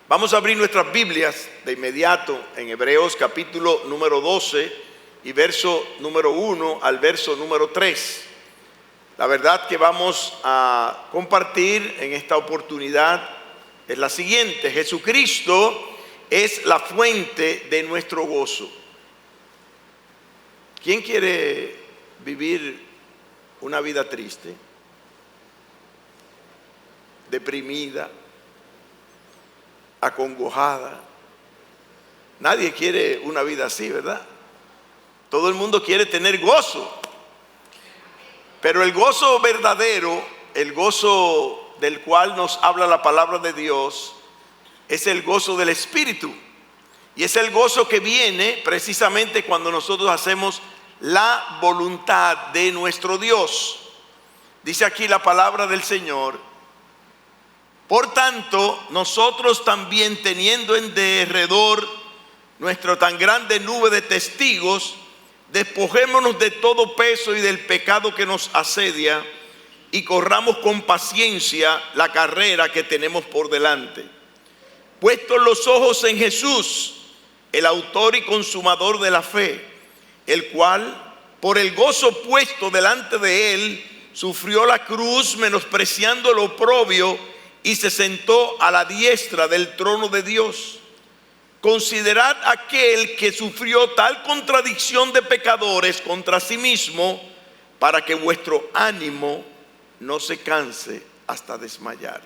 Vamos a abrir nuestras Biblias de inmediato en Hebreos capítulo número 12 y verso número 1 al verso número 3. La verdad que vamos a compartir en esta oportunidad es la siguiente: Jesucristo es la fuente de nuestro gozo. ¿Quién quiere vivir una vida triste, deprimida, acongojada? Nadie quiere una vida así, ¿verdad? Todo el mundo quiere tener gozo. Pero el gozo verdadero, el gozo del cual nos habla la palabra de Dios, es el gozo del Espíritu. Y es el gozo que viene precisamente cuando nosotros hacemos la voluntad de nuestro Dios. Dice aquí la palabra del Señor: por tanto, nosotros también, teniendo en derredor nuestra tan grande nube de testigos, despojémonos de todo peso y del pecado que nos asedia, y corramos con paciencia la carrera que tenemos por delante. Puestos los ojos en Jesús, el autor y consumador de la fe, el cual, por el gozo puesto delante de él, sufrió la cruz, menospreciando el oprobio, y se sentó a la diestra del trono de Dios. Considerad aquel que sufrió tal contradicción de pecadores contra sí mismo, para que vuestro ánimo no se canse hasta desmayar.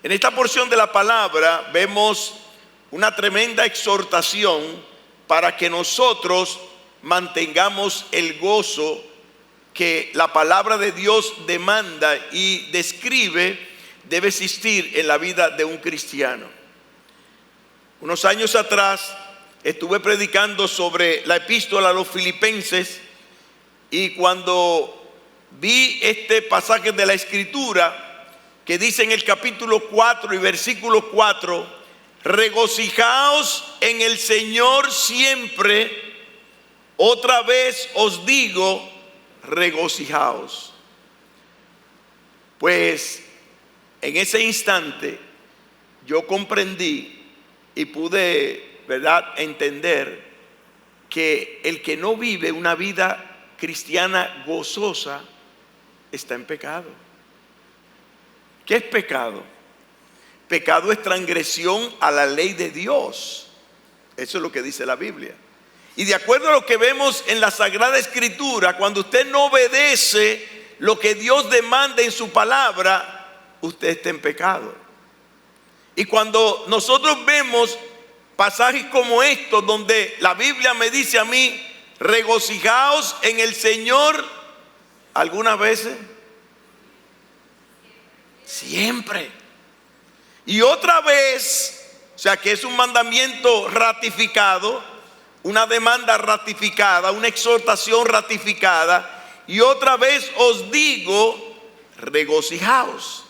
En esta porción de la palabra vemos una tremenda exhortación para que nosotros mantengamos el gozo que la palabra de Dios demanda y describe debe existir en la vida de un cristiano. Unos años atrás estuve predicando sobre la epístola a los Filipenses, y cuando vi este pasaje de la Escritura que dice en el capítulo 4 y versículo 4: regocijaos en el Señor siempre. Otra vez os digo, regocijaos. Pues en ese instante yo comprendí y pude, ¿verdad?, entender que el que no vive una vida cristiana gozosa está en pecado. ¿Qué es pecado? Pecado es transgresión a la ley de Dios. Eso es lo que dice la Biblia. Y de acuerdo a lo que vemos en la Sagrada Escritura, cuando usted no obedece lo que Dios demanda en su palabra, usted está en pecado. Y cuando nosotros vemos pasajes como estos, donde la Biblia me dice a mí, regocijaos en el Señor, algunas veces, siempre. Y otra vez, o sea que es un mandamiento ratificado, una demanda ratificada, una exhortación ratificada. Y otra vez os digo, regocijaos.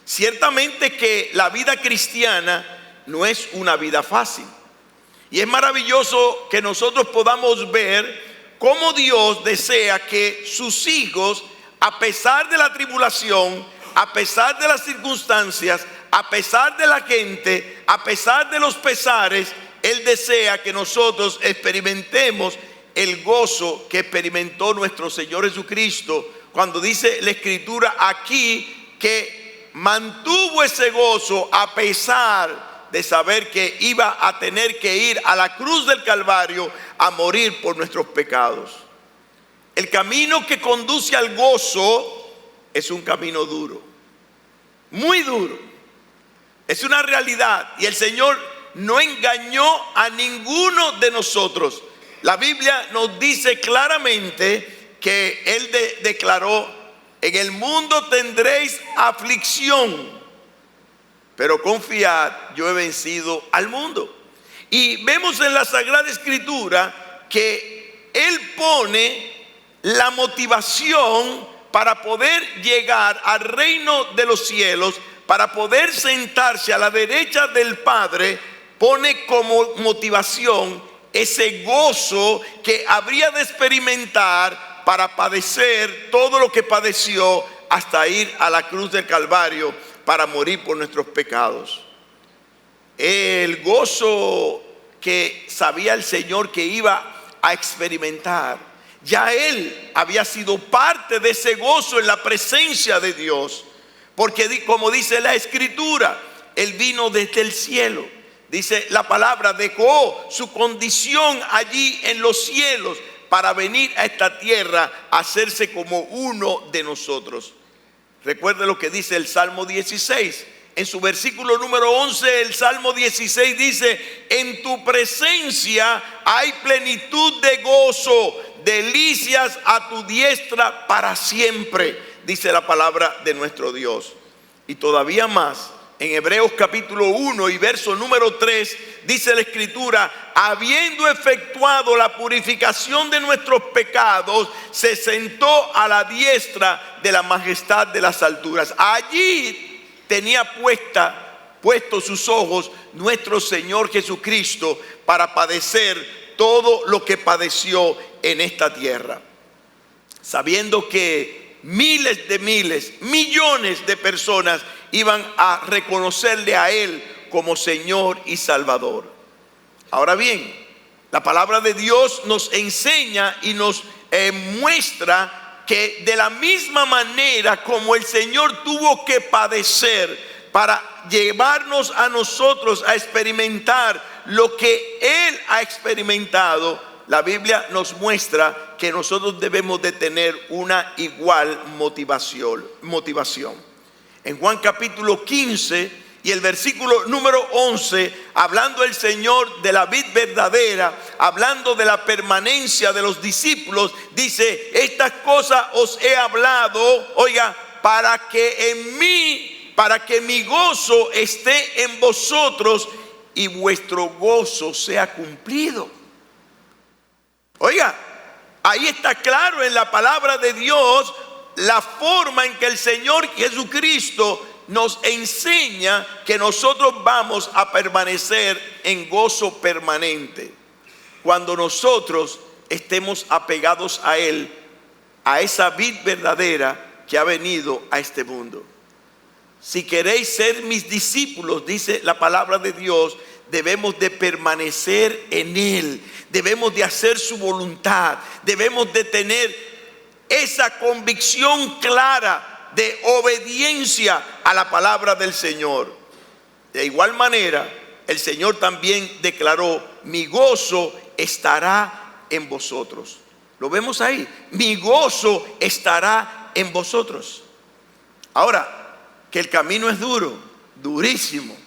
Ciertamente que la vida cristiana no es una vida fácil. Y es maravilloso que nosotros podamos ver cómo Dios desea que sus hijos, a pesar de la tribulación, a pesar de las circunstancias, a pesar de la gente, a pesar de los pesares, Él desea que nosotros experimentemos el gozo que experimentó nuestro Señor Jesucristo, cuando dice la Escritura aquí que mantuvo ese gozo a pesar de saber que iba a tener que ir a la cruz del Calvario a morir por nuestros pecados. El camino que conduce al gozo es un camino duro, muy duro. Es una realidad, y el Señor no engañó a ninguno de nosotros. La Biblia nos dice claramente que Él declaró: en el mundo tendréis aflicción, pero confiad, yo he vencido al mundo. Y vemos en la Sagrada Escritura que Él pone la motivación para poder llegar al reino de los cielos, para poder sentarse a la derecha del Padre. Pone como motivación ese gozo que habría de experimentar para padecer todo lo que padeció hasta ir a la cruz del Calvario para morir por nuestros pecados. el gozo que sabía el Señor que iba a experimentar, ya él había sido parte de ese gozo en la presencia de Dios, porque como dice la Escritura, él vino desde el cielo. Dice la palabra, dejó su condición allí en los cielos para venir a esta tierra a hacerse como uno de nosotros. Recuerde lo que dice el Salmo 16. En su versículo número 11, el Salmo 16 dice: en tu presencia hay plenitud de gozo, delicias a tu diestra para siempre, dice la palabra de nuestro Dios. Y todavía más, en Hebreos capítulo 1 y verso número 3, dice la Escritura: habiendo efectuado la purificación de nuestros pecados, se sentó a la diestra de la majestad de las alturas. Allí tenía puestos sus ojos nuestro Señor Jesucristo para padecer todo lo que padeció en esta tierra, sabiendo que miles de miles, millones de personas iban a reconocerle a Él como Señor y Salvador. Ahora bien, la palabra de Dios nos enseña y nos muestra que de la misma manera como el Señor tuvo que padecer para llevarnos a nosotros a experimentar lo que Él ha experimentado, la Biblia nos muestra que nosotros debemos de tener una igual motivación. En Juan capítulo 15 y el versículo número 11, hablando el Señor de la vid verdadera, hablando de la permanencia de los discípulos, dice: estas cosas os he hablado, oiga, para que mi gozo esté en vosotros y vuestro gozo sea cumplido. Oiga, ahí está claro en la palabra de Dios la forma en que el Señor Jesucristo nos enseña que nosotros vamos a permanecer en gozo permanente cuando nosotros estemos apegados a Él, a esa vid verdadera que ha venido a este mundo. Si queréis ser mis discípulos, dice la palabra de Dios, debemos de permanecer en Él, debemos de hacer su voluntad, debemos de tener esa convicción clara de obediencia a la palabra del Señor. De igual manera, el Señor también declaró: mi gozo estará en vosotros. Lo vemos ahí, mi gozo estará en vosotros. Ahora, que el camino es duro, durísimo.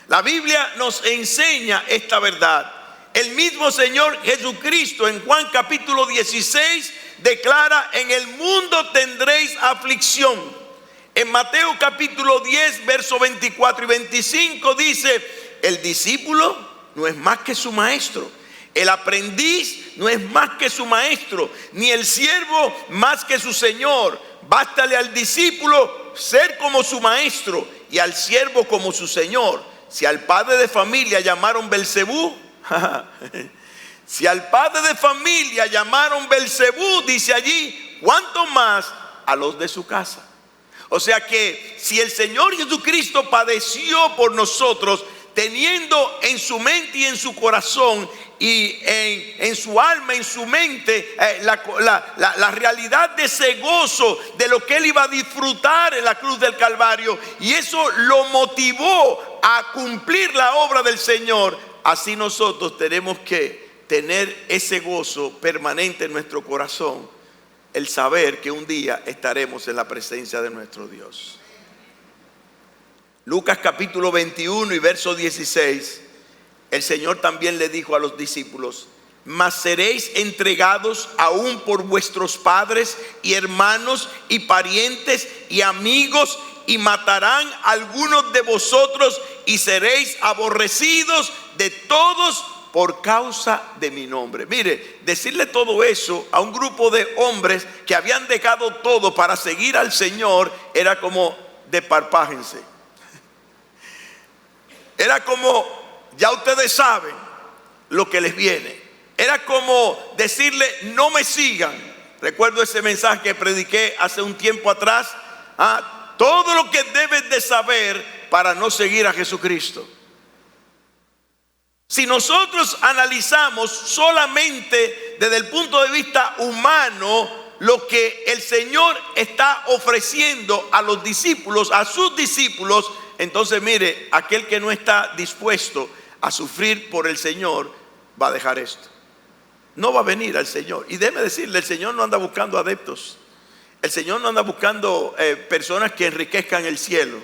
La Biblia nos enseña esta verdad. El mismo Señor Jesucristo en Juan capítulo 16 declara: en el mundo tendréis aflicción. En Mateo capítulo 10 verso 24 y 25 dice: el discípulo no es más que su maestro, el aprendiz no es más que su maestro, ni el siervo más que su señor. Bástale al discípulo ser como su maestro y al siervo como su señor. Si al padre de familia llamaron Belcebú, si al padre de familia llamaron Belcebú, dice allí, ¿cuánto más a los de su casa? O sea que si el Señor Jesucristo padeció por nosotros, teniendo en su mente y en su corazón y en su alma, en su mente, la realidad de ese gozo, de lo que Él iba a disfrutar en la cruz del Calvario, y eso lo motivó a cumplir la obra del Señor. Así nosotros tenemos que tener ese gozo permanente en nuestro corazón, el saber que un día estaremos en la presencia de nuestro Dios. Lucas capítulo 21 y verso 16, el Señor también le dijo a los discípulos: mas seréis entregados aún por vuestros padres y hermanos y parientes y amigos, y matarán a algunos de vosotros, y seréis aborrecidos de todos por causa de mi nombre. Mire, decirle todo eso a un grupo de hombres que habían dejado todo para seguir al Señor era como desparpájense. Era como, ya ustedes saben lo que les viene. Era como decirle: no me sigan. Recuerdo ese mensaje que prediqué hace un tiempo atrás. Todo lo que debes de saber para no seguir a Jesucristo. Si nosotros analizamos solamente desde el punto de vista humano lo que el Señor está ofreciendo a los discípulos, a sus discípulos, entonces mire, aquel que no está dispuesto a sufrir por el Señor va a dejar esto. No va a venir al Señor. Y déjeme decirle, el Señor no anda buscando adeptos. El Señor no anda buscando personas que enriquezcan el cielo.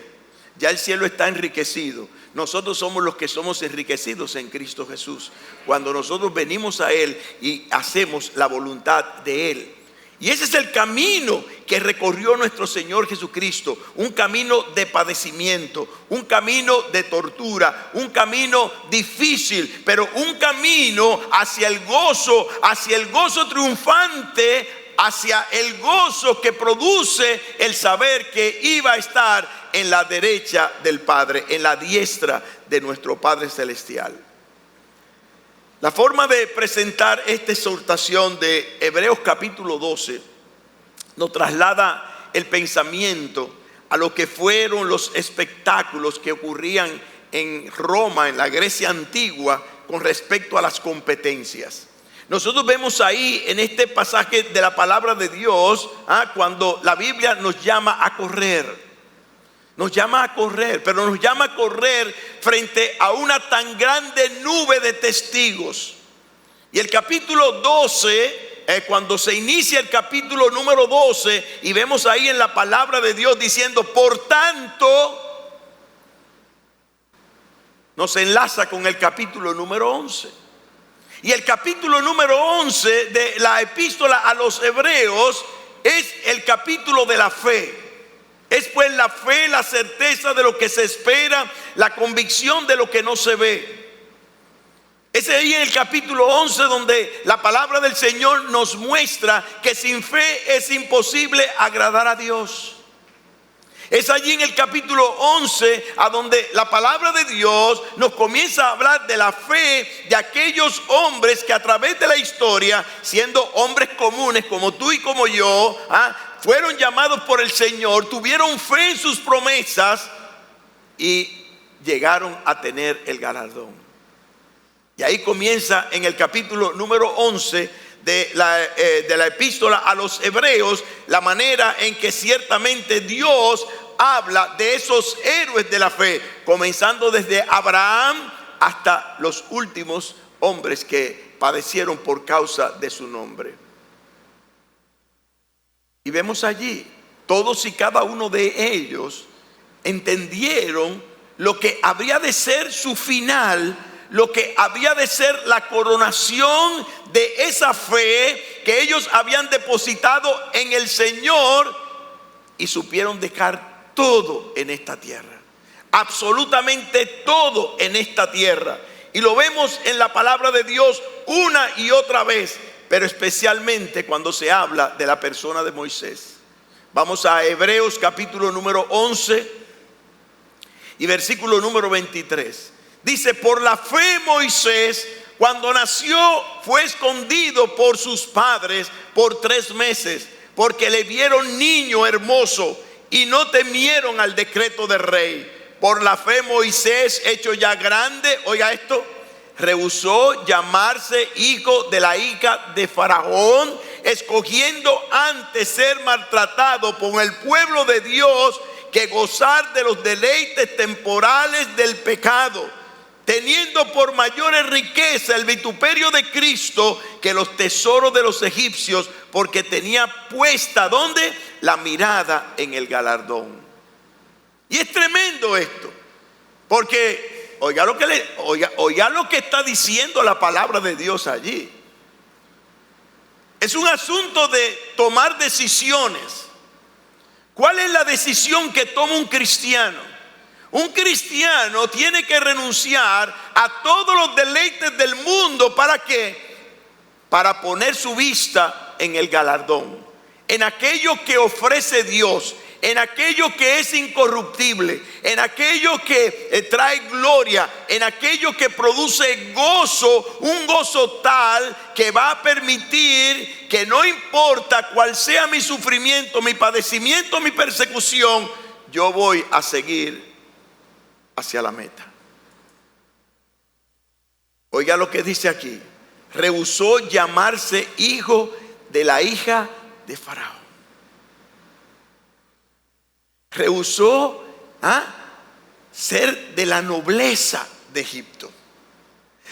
Ya el cielo está enriquecido. Nosotros somos los que somos enriquecidos en Cristo Jesús, cuando nosotros venimos a Él y hacemos la voluntad de Él. Y ese es el camino que recorrió nuestro Señor Jesucristo. Un camino de padecimiento, un camino de tortura, un camino difícil, pero un camino hacia el gozo triunfante, hacia el gozo que produce el saber que iba a estar en la derecha del Padre, en la diestra de nuestro Padre Celestial. La forma de presentar esta exhortación de Hebreos capítulo 12 nos traslada el pensamiento a lo que fueron los espectáculos que ocurrían en Roma, en la Grecia antigua, con respecto a las competencias. Nosotros vemos ahí en este pasaje de la palabra de Dios, cuando la Biblia nos llama a correr. Nos llama a correr, pero nos llama a correr frente a una tan grande nube de testigos. Y el capítulo 12, cuando se inicia el capítulo número 12, y vemos ahí en la palabra de Dios diciendo, por tanto, nos enlaza con el capítulo número 11. Y el capítulo número 11 de la epístola a los Hebreos es el capítulo de la fe. Es pues la fe, la certeza de lo que se espera, la convicción de lo que no se ve. Es ahí en el capítulo 11 donde la palabra del Señor nos muestra que sin fe es imposible agradar a Dios. Es allí en el capítulo 11 a donde la palabra de Dios nos comienza a hablar de la fe de aquellos hombres que a través de la historia, siendo hombres comunes como tú y como yo, fueron llamados por el Señor, tuvieron fe en sus promesas y llegaron a tener el galardón. Y ahí comienza en el capítulo número 11 de la epístola a los Hebreos la manera en que ciertamente Dios habla de esos héroes de la fe, comenzando desde Abraham hasta los últimos hombres que padecieron por causa de su nombre. Y vemos allí, todos y cada uno de ellos entendieron lo que habría de ser su final, lo que había de ser la coronación de esa fe que ellos habían depositado en el Señor, y supieron dejar todo en esta tierra, absolutamente todo en esta tierra. Y lo vemos en la palabra de Dios una y otra vez, pero especialmente cuando se habla de la persona de Moisés. Vamos a Hebreos capítulo número 11 y versículo número 23. Dice, por la fe Moisés, cuando nació, fue escondido por sus padres por 3 meses, porque le vieron niño hermoso y no temieron al decreto del rey. Por la fe Moisés, hecho ya grande, oiga esto, rehusó llamarse hijo de la hija de Faraón, escogiendo antes ser maltratado por el pueblo de Dios que gozar de los deleites temporales del pecado, teniendo por mayores riqueza el vituperio de Cristo que los tesoros de los egipcios, porque tenía puesta, ¿dónde? La mirada en el galardón. Y es tremendo esto, porque oiga lo que está diciendo la palabra de Dios allí. Es un asunto de tomar decisiones. ¿Cuál es la decisión que toma un cristiano? Un cristiano tiene que renunciar a todos los deleites del mundo. ¿Para qué? Para poner su vista en el galardón, en aquello que ofrece Dios, en aquello que es incorruptible, en aquello que trae gloria, en aquello que produce gozo, un gozo tal que va a permitir que no importa cuál sea mi sufrimiento, mi padecimiento, mi persecución, yo voy a seguir hacia la meta. Oiga lo que dice aquí. Rehusó llamarse hijo de la hija de Faraón. Rehusó ser de la nobleza de Egipto.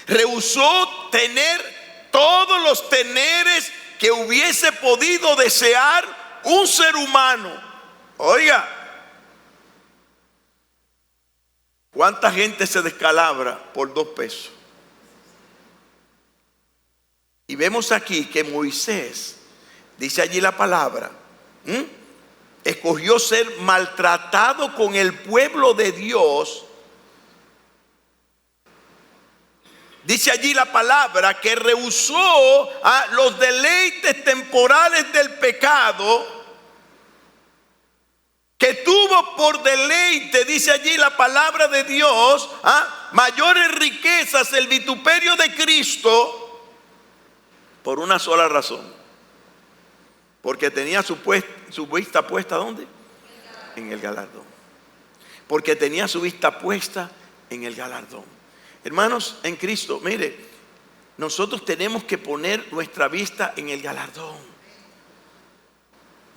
Rehusó tener todos los teneres que hubiese podido desear un ser humano. Oiga, ¿cuánta gente se descalabra por 2 pesos? Y vemos aquí que Moisés, dice allí la palabra, escogió ser maltratado con el pueblo de Dios. Dice allí la palabra que rehusó los deleites temporales del pecado, que tuvo por deleite, dice allí la palabra de Dios, mayores riquezas, el vituperio de Cristo, por una sola razón. Porque tenía su vista puesta, ¿dónde? En el galardón. Porque tenía su vista puesta en el galardón. Hermanos, en Cristo, mire, nosotros tenemos que poner nuestra vista en el galardón.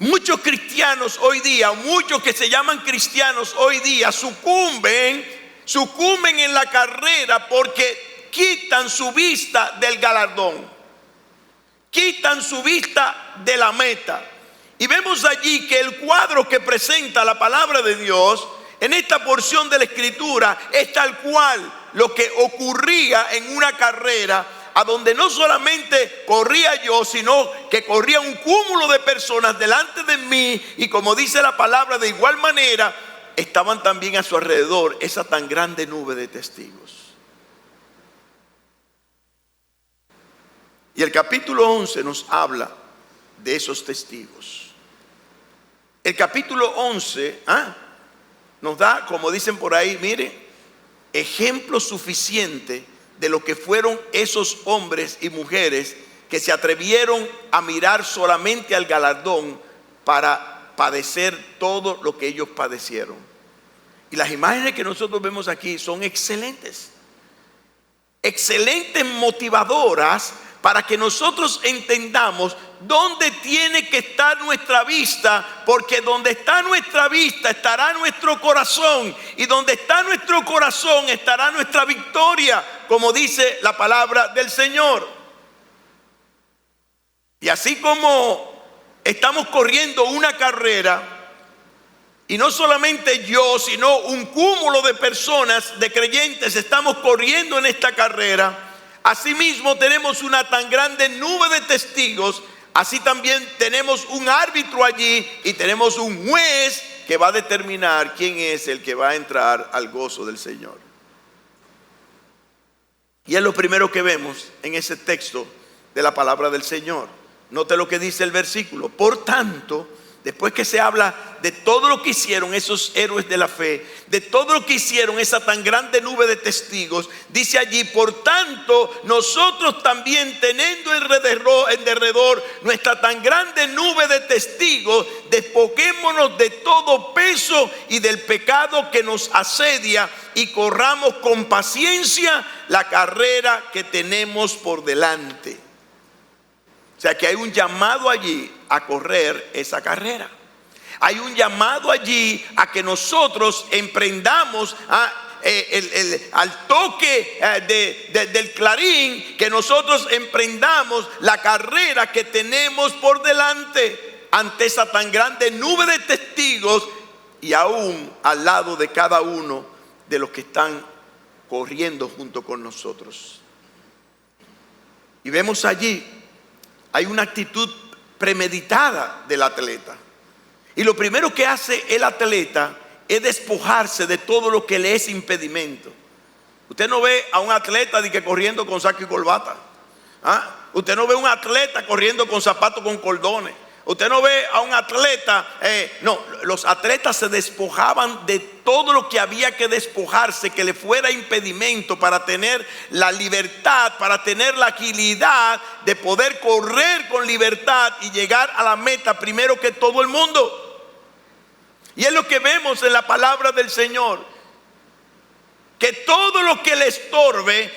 Muchos cristianos hoy día, muchos que se llaman cristianos hoy día, sucumben en la carrera porque quitan su vista del galardón. Quitan su vista de la meta. Y vemos allí que el cuadro que presenta la palabra de Dios en esta porción de la escritura es tal cual lo que ocurría en una carrera, a donde no solamente corría yo, sino que corría un cúmulo de personas delante de mí, y como dice la palabra, de igual manera estaban también a su alrededor esa tan grande nube de testigos. Y el capítulo 11 nos habla de esos testigos. El capítulo 11 nos da, como dicen por ahí, mire, ejemplo suficiente de lo que fueron esos hombres y mujeres que se atrevieron a mirar solamente al galardón para padecer todo lo que ellos padecieron. Y las imágenes que nosotros vemos aquí son excelentes. Excelentes motivadoras para que nosotros entendamos dónde tiene que estar nuestra vista, porque donde está nuestra vista estará nuestro corazón, y donde está nuestro corazón estará nuestra victoria, como dice la palabra del Señor. Y así como estamos corriendo una carrera, y no solamente yo, sino un cúmulo de personas, de creyentes, estamos corriendo en esta carrera, asimismo tenemos una tan grande nube de testigos. Así también tenemos un árbitro allí y tenemos un juez que va a determinar quién es el que va a entrar al gozo del Señor. Y es lo primero que vemos en ese texto de la palabra del Señor. Note lo que dice el versículo. Por tanto, después que se habla de todo lo que hicieron esos héroes de la fe, de todo lo que hicieron esa tan grande nube de testigos, dice allí: por tanto, nosotros también, teniendo en derredor nuestra tan grande nube de testigos, despojémonos de todo peso y del pecado que nos asedia, y corramos con paciencia la carrera que tenemos por delante. O sea que hay un llamado allí a correr esa carrera. Hay un llamado allí a que nosotros emprendamos al toque del clarín, que nosotros emprendamos la carrera que tenemos por delante ante esa tan grande nube de testigos, y aún al lado de cada uno de los que están corriendo junto con nosotros. Y vemos allí, hay una actitud premeditada del atleta. Y lo primero que hace el atleta es despojarse de todo lo que le es impedimento. Usted no ve a un atleta de que corriendo con saco y corbata. Usted no ve a un atleta corriendo con zapatos con cordones. Usted no ve a un atleta, no, los atletas se despojaban de todo lo que había que despojarse, que le fuera impedimento, para tener la libertad, para tener la agilidad de poder correr con libertad y llegar a la meta primero que todo el mundo. Y es lo que vemos en la palabra del Señor. Que todo lo que le estorbe,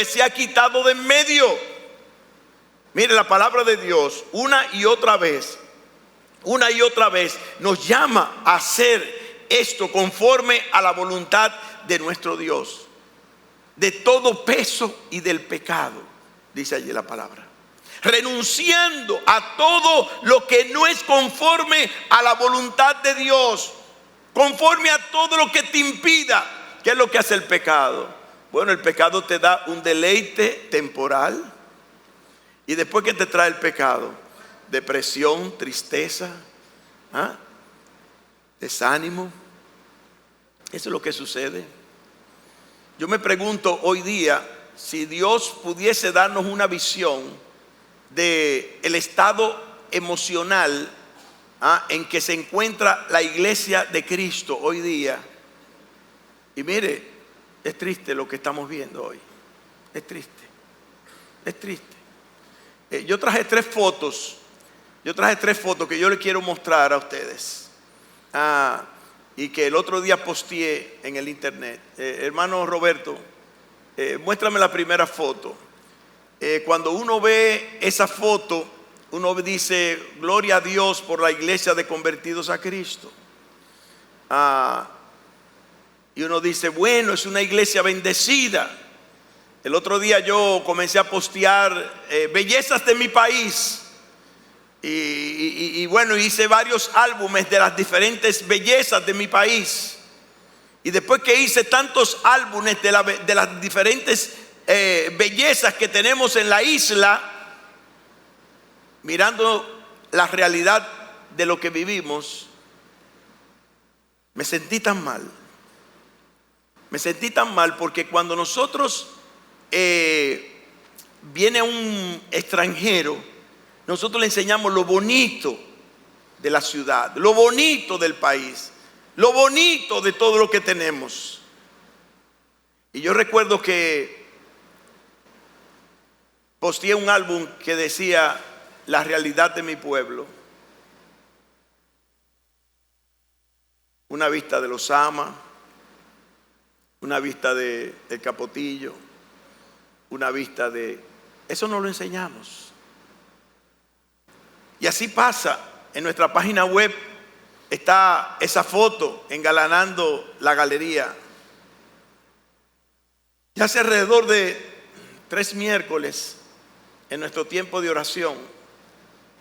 se ha quitado de en medio. Mire, la palabra de Dios una y otra vez nos llama a hacer esto conforme a la voluntad de nuestro Dios. De todo peso y del pecado, dice allí la palabra. Renunciando a todo lo que no es conforme a la voluntad de Dios. Conforme a todo lo que te impida. ¿Qué es lo que hace el pecado? Bueno, el pecado te da un deleite temporal. Y después, ¿qué te trae el pecado? Depresión, tristeza, desánimo. Eso es lo que sucede. Yo me pregunto hoy día si Dios pudiese darnos una visión de el estado emocional en que se encuentra la iglesia de Cristo hoy día. Y mire, es triste lo que estamos viendo hoy. Es triste. Yo traje tres fotos que yo les quiero mostrar a ustedes. Y que el otro día posteé en el internet. Hermano Roberto, muéstrame la primera foto. Cuando uno ve esa foto, uno dice, gloria a Dios por la iglesia de convertidos a Cristo. Y uno dice, bueno, es una iglesia bendecida. El otro día yo comencé a postear bellezas de mi país. Y bueno, hice varios álbumes de las diferentes bellezas de mi país. Y después que hice tantos álbumes de las diferentes bellezas que tenemos en la isla, mirando la realidad de lo que vivimos, me sentí tan mal. Porque cuando nosotros viene un extranjero, nosotros le enseñamos lo bonito de la ciudad, lo bonito del país, lo bonito de todo lo que tenemos. Y yo recuerdo que posteé un álbum que decía la realidad de mi pueblo. Una vista de Los Ama, una vista de El Capotillo, una vista de... Eso no lo enseñamos. Y así pasa. En nuestra página web está esa foto engalanando la galería. Ya hace alrededor de 3 miércoles en nuestro tiempo de oración,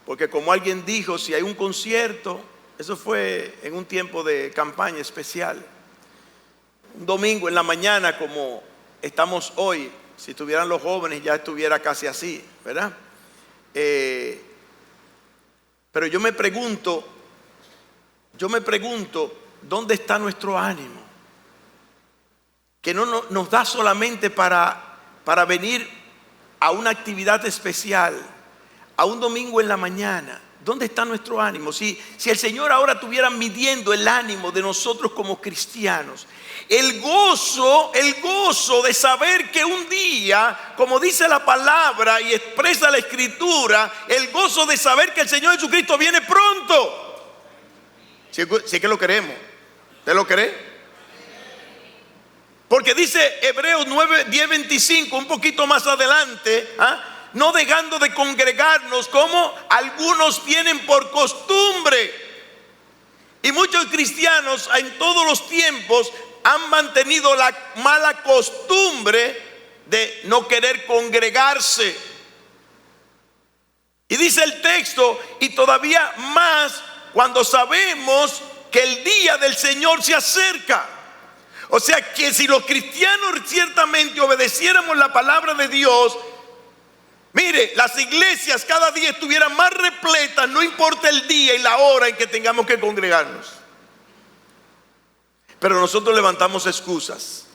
porque como alguien dijo, si hay un concierto, eso fue en un tiempo de campaña especial, un domingo en la mañana como estamos hoy. Si estuvieran los jóvenes ya estuviera casi así, ¿verdad? Pero yo me pregunto, ¿dónde está nuestro ánimo? Que no nos da solamente para venir a una actividad especial, a un domingo en la mañana. ¿Dónde está nuestro ánimo? Si el Señor ahora estuviera midiendo el ánimo de nosotros como cristianos, el gozo de saber que un día, como dice la palabra y expresa la Escritura, el gozo de saber que el Señor Jesucristo viene pronto. Si es que lo queremos. ¿Usted lo cree? Porque dice Hebreos 9, 10, 25, un poquito más adelante, no dejando de congregarnos como algunos tienen por costumbre. Y muchos cristianos en todos los tiempos han mantenido la mala costumbre de no querer congregarse. Y dice el texto, y todavía más cuando sabemos que el día del Señor se acerca. O sea que si los cristianos ciertamente obedeciéramos la palabra de Dios, mire, las iglesias cada día estuvieran más repletas, no importa el día y la hora en que tengamos que congregarnos. Pero nosotros levantamos excusas.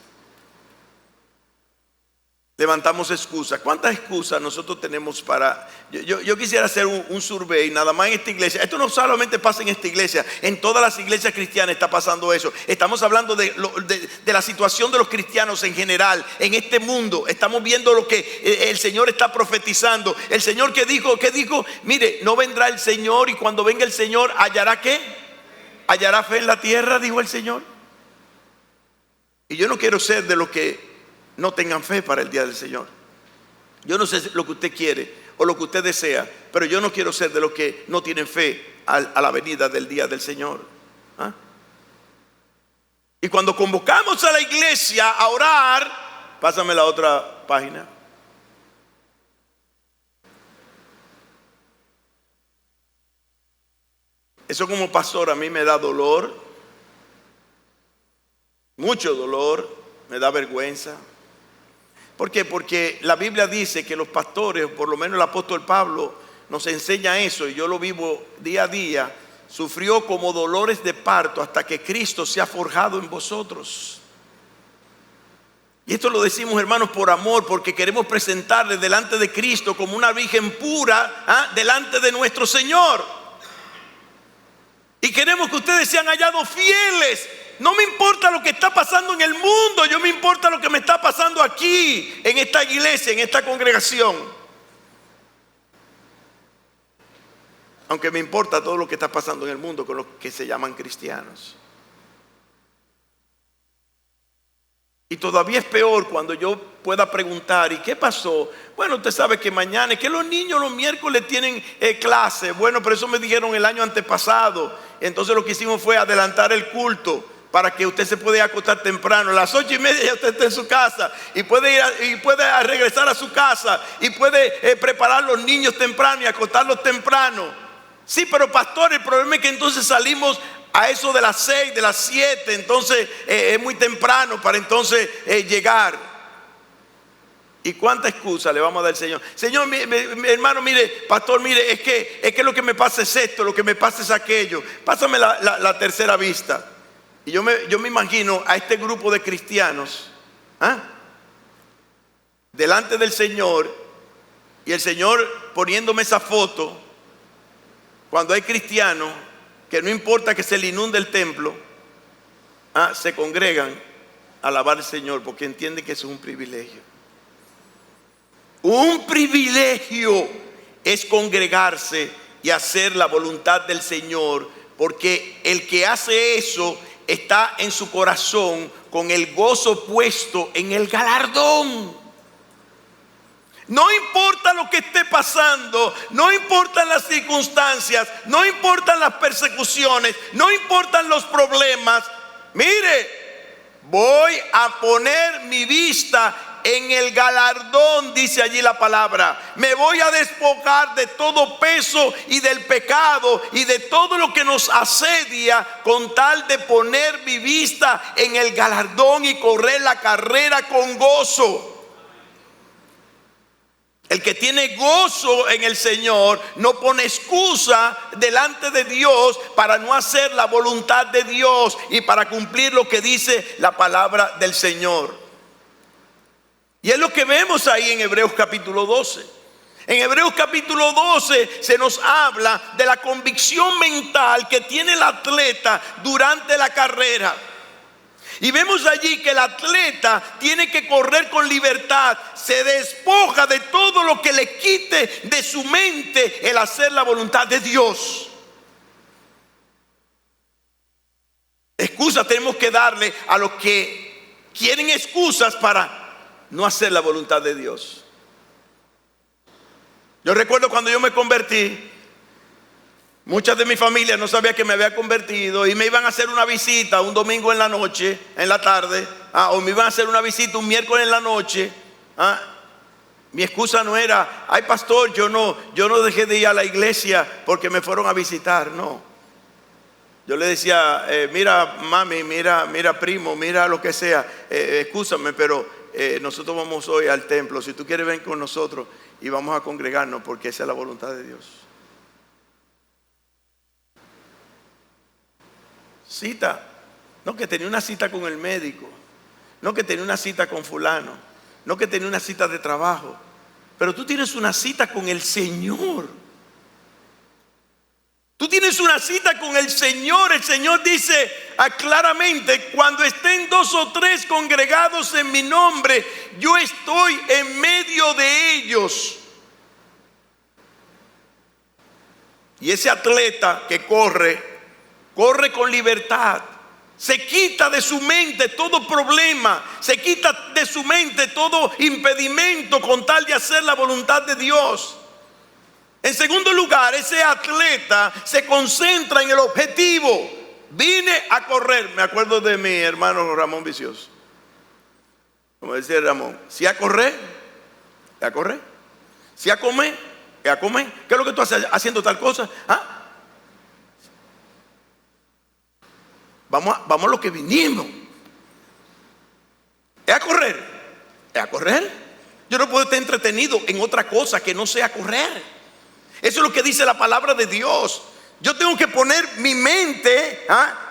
¿Cuántas excusas nosotros tenemos para? Yo quisiera hacer un survey nada más en esta iglesia. Esto no solamente pasa en esta iglesia, en todas las iglesias cristianas está pasando eso. Estamos hablando de la situación de los cristianos en general, en este mundo. Estamos viendo lo que el Señor está profetizando. El Señor que dijo, mire, no vendrá el Señor y cuando venga el Señor, ¿hallará qué? ¿Hallará fe en la tierra? Dijo el Señor. Y yo no quiero ser de los que no tengan fe para el día del Señor. Yo no sé lo que usted quiere o lo que usted desea, pero yo no quiero ser de los que no tienen fe a la venida del día del Señor. ¿Ah? Y cuando convocamos a la iglesia a orar, pásame la otra página. Eso como pastor a mí me da dolor, mucho dolor, me da vergüenza. ¿Por qué? Porque la Biblia dice que los pastores, por lo menos el apóstol Pablo nos enseña eso, y yo lo vivo día a día. Sufrió como dolores de parto hasta que Cristo se ha forjado en vosotros. Y esto lo decimos, hermanos, por amor, porque queremos presentarle delante de Cristo como una virgen pura, delante de nuestro Señor. Y queremos que ustedes sean hallados fieles. No me importa lo que está pasando en el mundo, yo me importa lo que me está pasando aquí, en esta iglesia, en esta congregación. Aunque me importa todo lo que está pasando en el mundo con los que se llaman cristianos. Y todavía es peor cuando yo pueda preguntar, ¿y qué pasó? Bueno, usted sabe que mañana, es que los niños los miércoles tienen clase. Bueno, pero eso me dijeron el año antepasado. Entonces lo que hicimos fue adelantar el culto para que usted se pueda acostar temprano. A las 8:30 ya usted está en su casa y puede regresar a su casa y puede preparar los niños temprano y acostarlos temprano. Sí, pero pastor, el problema es que entonces salimos a eso de las 6, de las 7, entonces es muy temprano para entonces llegar. ¿Y cuánta excusa le vamos a dar al Señor? Señor, mi hermano, mire, pastor, mire, es que lo que me pasa es esto, lo que me pasa es aquello. Pásame la tercera vista. Y yo me imagino a este grupo de cristianos delante del Señor, y el Señor poniéndome esa foto. Cuando hay cristianos que no importa que se le inunde el templo, se congregan a alabar al Señor porque entienden que eso es un privilegio. Un privilegio es congregarse y hacer la voluntad del Señor, porque el que hace eso está en su corazón con el gozo puesto en el galardón. No importa lo que esté pasando, no importan las circunstancias, no importan las persecuciones, no importan los problemas. Mire, voy a poner mi vista en el galardón, dice allí la palabra. Me voy a despojar de todo peso y del pecado y de todo lo que nos asedia, con tal de poner mi vista en el galardón y correr la carrera con gozo. El que tiene gozo en el Señor no pone excusa delante de Dios para no hacer la voluntad de Dios y para cumplir lo que dice la palabra del Señor. Y es lo que vemos ahí en Hebreos capítulo 12. En Hebreos capítulo 12 se nos habla de la convicción mental que tiene el atleta durante la carrera. Y vemos allí que el atleta tiene que correr con libertad. Se despoja de todo lo que le quite de su mente el hacer la voluntad de Dios. Excusas tenemos que darle a los que quieren excusas para no hacer la voluntad de Dios. Yo recuerdo cuando yo me convertí, muchas de mi familia no sabía que me había convertido y me iban a hacer una visita un domingo en la noche, en la tarde, o me iban a hacer una visita un miércoles en la noche. Mi excusa no era, ay pastor, yo no dejé de ir a la iglesia porque me fueron a visitar. No, yo le decía, mira mami, mira primo, mira lo que sea, excúsame, pero nosotros vamos hoy al templo. Si tú quieres, ven con nosotros y vamos a congregarnos, porque esa es la voluntad de Dios. Cita, no que tenía una cita con el médico, no que tenía una cita con fulano, no que tenía una cita de trabajo, pero tú tienes una cita con el Señor. Tú tienes una cita con el Señor. El Señor dice claramente, cuando estén 2 o 3 congregados en mi nombre, yo estoy en medio de ellos. Y ese atleta que corre con libertad. Se quita de su mente todo problema, se quita de su mente todo impedimento con tal de hacer la voluntad de Dios. En segundo lugar, ese atleta se concentra en el objetivo. Vine a correr. Me acuerdo de mi hermano Ramón Vicioso. Como decía Ramón, si a correr, a correr. Si a comer, a comer. ¿Qué es lo que tú haces haciendo tal cosa? ¿Ah? Vamos a lo que vinimos. ¿Es a correr? ¿Es a correr? Yo no puedo estar entretenido en otra cosa que no sea correr. Eso es lo que dice la palabra de Dios. Yo tengo que poner mi mente,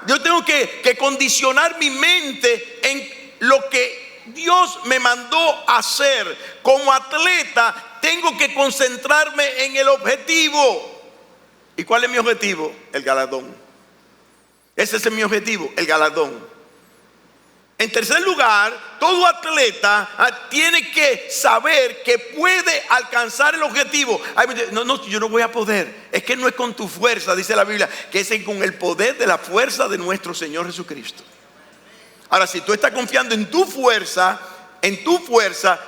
yo tengo que condicionar mi mente en lo que Dios me mandó a hacer. Como atleta tengo que concentrarme en el objetivo. ¿Y cuál es mi objetivo? El galardón. Ese es mi objetivo, el galardón. En tercer lugar, todo atleta tiene que saber que puede alcanzar el objetivo. No, yo no voy a poder. Es que no es con tu fuerza, dice la Biblia, que es con el poder de la fuerza de nuestro Señor Jesucristo. Ahora, si tú estás confiando en tu fuerza,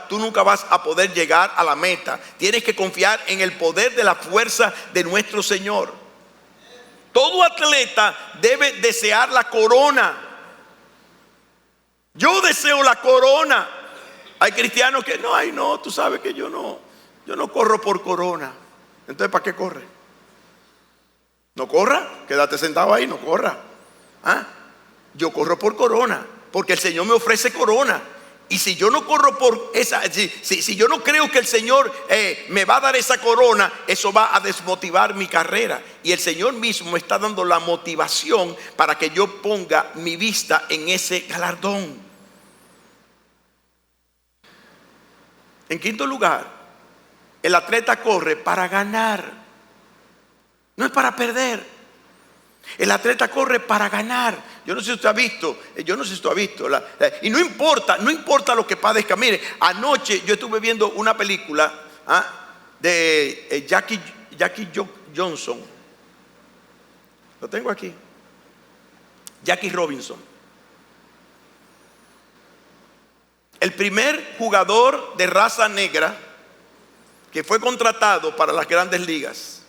tú nunca vas a poder llegar a la meta. Tienes que confiar en el poder de la fuerza de nuestro Señor. Todo atleta debe desear la corona. Yo deseo la corona. Hay cristianos que no, tú sabes que yo no corro por corona. Entonces, ¿para qué corre? No corra, quédate sentado ahí, no corra. Yo corro por corona, porque el Señor me ofrece corona. Y si yo no corro por esa, si yo no creo que el Señor me va a dar esa corona, eso va a desmotivar mi carrera. Y el Señor mismo me está dando la motivación para que yo ponga mi vista en ese galardón. En quinto lugar, el atleta corre para ganar, no es para perder. El atleta corre para ganar. Yo no sé si usted ha visto, y no importa lo que padezca. Mire, anoche yo estuve viendo una película de Jackie Johnson. Lo tengo aquí. Jackie Robinson. El primer jugador de raza negra que fue contratado para las grandes ligas,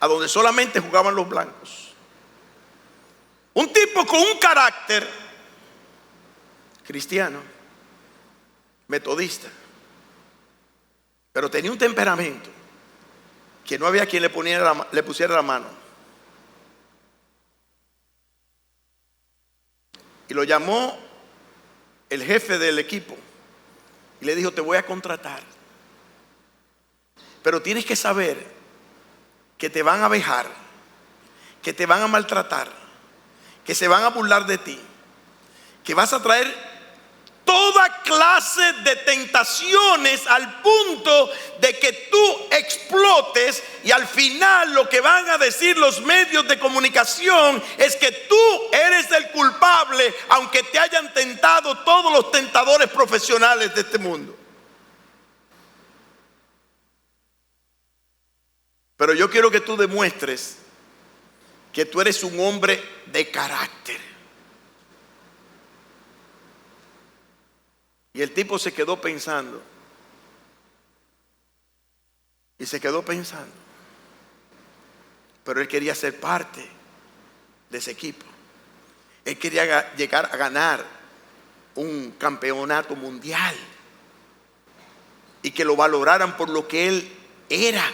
a donde solamente jugaban los blancos. Un tipo con un carácter cristiano, metodista, pero tenía un temperamento que no había quien le pusiera la mano. Y lo llamó el jefe del equipo y le dijo: te voy a contratar, pero tienes que saber que te van a vejar, que te van a maltratar, que se van a burlar de ti, que vas a traer toda clase de tentaciones al punto de que tú explotes, y al final lo que van a decir los medios de comunicación es que tú eres el culpable, aunque te hayan tentado todos los tentadores profesionales de este mundo. Pero yo quiero que tú demuestres que tú eres un hombre de carácter. Y el tipo se quedó pensando. Y se quedó pensando. Pero él quería ser parte de ese equipo. Él quería llegar a ganar un campeonato mundial. Y que lo valoraran por lo que él era,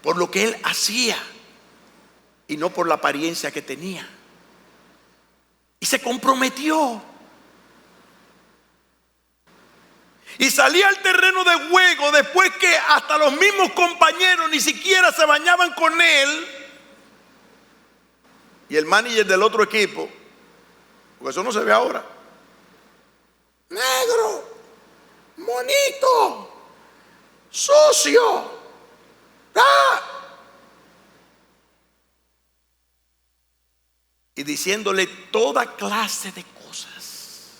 por lo que él hacía, y no por la apariencia que tenía. Y se comprometió. Y salía al terreno de juego después que hasta los mismos compañeros ni siquiera se bañaban con él. Y el manager del otro equipo, porque eso no se ve ahora: negro, monito, sucio. Y diciéndole toda clase de cosas.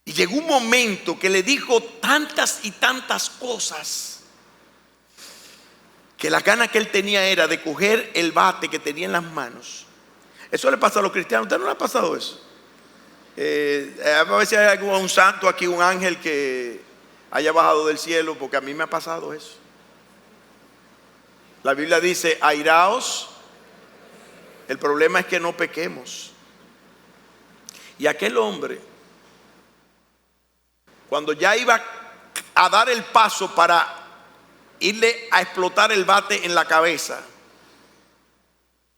Y llegó un momento que le dijo tantas y tantas cosas que la gana que él tenía era de coger el bate que tenía en las manos Eso le pasa a los cristianos. ¿Usted no le ha pasado eso? A ver si hay un santo aquí, un ángel que haya bajado del cielo, porque a mí me ha pasado eso. La Biblia dice, airaos. El problema es que no pequemos. Y aquel hombre, cuando ya iba a dar el paso para irle a explotar el bate en la cabeza,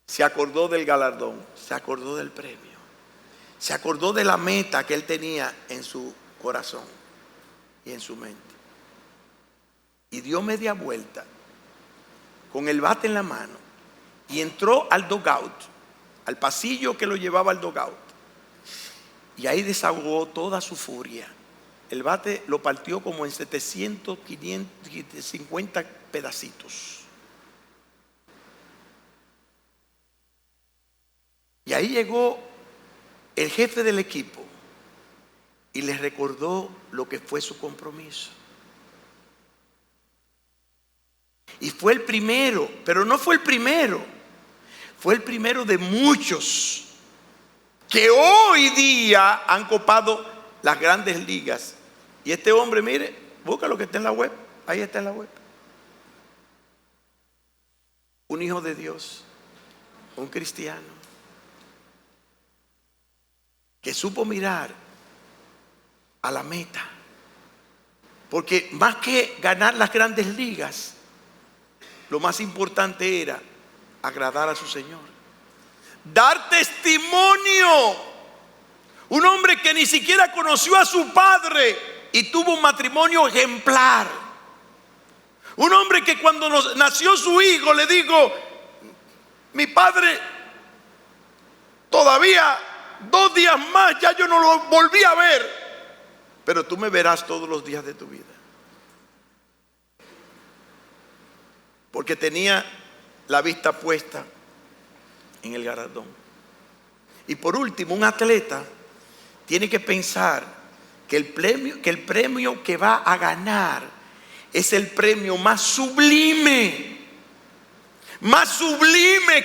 se acordó del galardón, se acordó del premio, se acordó de la meta que él tenía en su corazón y en su mente. Y dio media vuelta con el bate en la mano y entró al dugout, al pasillo que lo llevaba al dugout. Y ahí desahogó toda su furia. El bate lo partió como en 700, 550 pedacitos. Y ahí llegó el jefe del equipo y les recordó lo que fue su compromiso. Y fue el primero, pero no fue el primero, fue el primero de muchos que hoy día han copado las grandes ligas. Y este hombre, mire, busca lo que está en la web, ahí está en la web. Un hijo de Dios, un cristiano, que supo mirar a la meta. Porque más que ganar las grandes ligas, lo más importante era agradar a su Señor, dar testimonio. Un hombre que ni siquiera conoció a su padre y tuvo un matrimonio ejemplar. Un hombre que cuando nació su hijo le dijo, mi padre todavía 2 días más, ya yo no lo volví a ver, pero tú me verás todos los días de tu vida. Porque tenía la vista puesta en el galardón. Y por último, un atleta tiene que pensar que el premio que va a ganar es el premio más sublime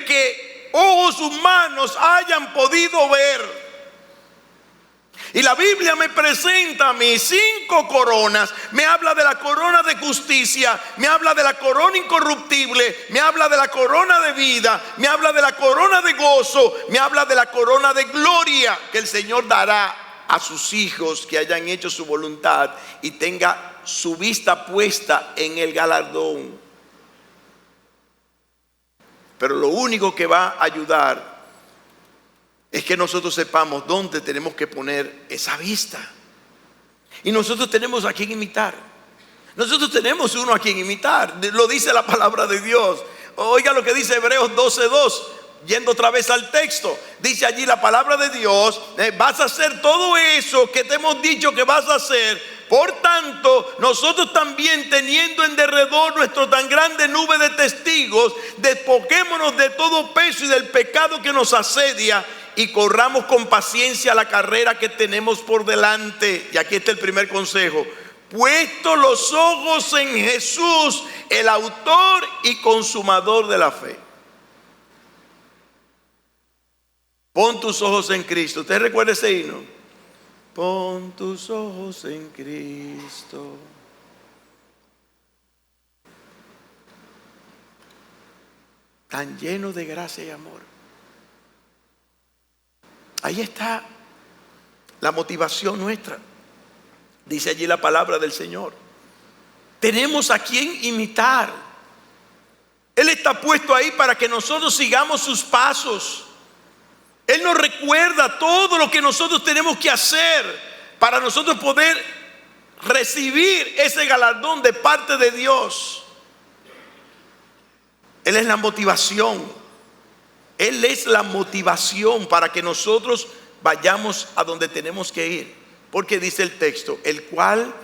que ojos humanos hayan podido ver. Y la Biblia me presenta a mí 5 coronas. Me habla de la corona de justicia, me habla de la corona incorruptible, me habla de la corona de vida, me habla de la corona de gozo, me habla de la corona de gloria que el Señor dará a sus hijos que hayan hecho su voluntad y tenga su vista puesta en el galardón. Pero lo único que va a ayudar es que nosotros sepamos dónde tenemos que poner esa vista. Y nosotros tenemos a quien imitar. Nosotros tenemos uno a quien imitar. Lo dice la palabra de Dios. Oiga lo que dice Hebreos 12:2. Yendo otra vez al texto. Dice allí la palabra de Dios. Vas a hacer todo eso que te hemos dicho que vas a hacer. Por tanto, nosotros también, teniendo en derredor nuestro tan grande nube de testigos, despoquémonos de todo peso y del pecado que nos asedia, y corramos con paciencia la carrera que tenemos por delante. Y aquí está el primer consejo: puesto los ojos en Jesús, el autor y consumador de la fe. Pon tus ojos en Cristo. ¿Usted recuerda ese himno? Pon tus ojos en Cristo. Tan lleno de gracia y amor. Ahí está la motivación nuestra. Dice allí la palabra del Señor. Tenemos a quien imitar. Él está puesto ahí para que nosotros sigamos sus pasos. Él nos recuerda todo lo que nosotros tenemos que hacer para nosotros poder recibir ese galardón de parte de Dios. Él es la motivación. Él es la motivación para que nosotros vayamos a donde tenemos que ir. Porque dice el texto, el cual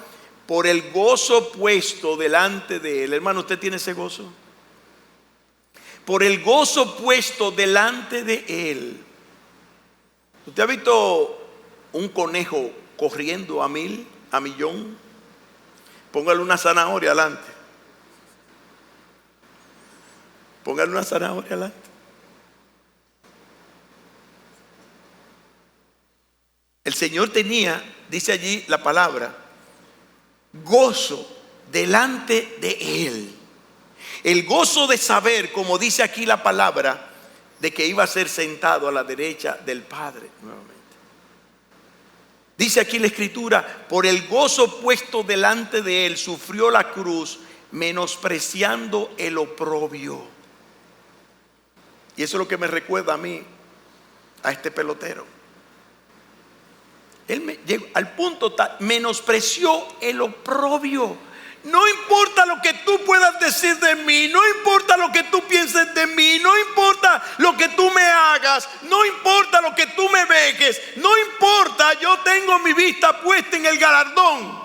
por el gozo puesto delante de él. Hermano, ¿usted tiene ese gozo? Por el gozo puesto delante de él. ¿Usted ha visto un conejo corriendo a 1000, a 1,000,000? Póngale una zanahoria adelante. Póngale una zanahoria adelante. El Señor tenía, dice allí la palabra, gozo delante de Él. El gozo de saber, como dice aquí la palabra, de que iba a ser sentado a la derecha del Padre nuevamente. Dice aquí la Escritura, por el gozo puesto delante de Él, sufrió la cruz, menospreciando el oprobio. Y eso es lo que me recuerda a mí, a este pelotero. Él llegó al punto tal, menospreció el oprobio. No importa lo que tú puedas decir de mí, no importa lo que tú pienses de mí, no importa lo que tú me hagas, no importa lo que tú me vejes, no importa, yo tengo mi vista puesta en el galardón.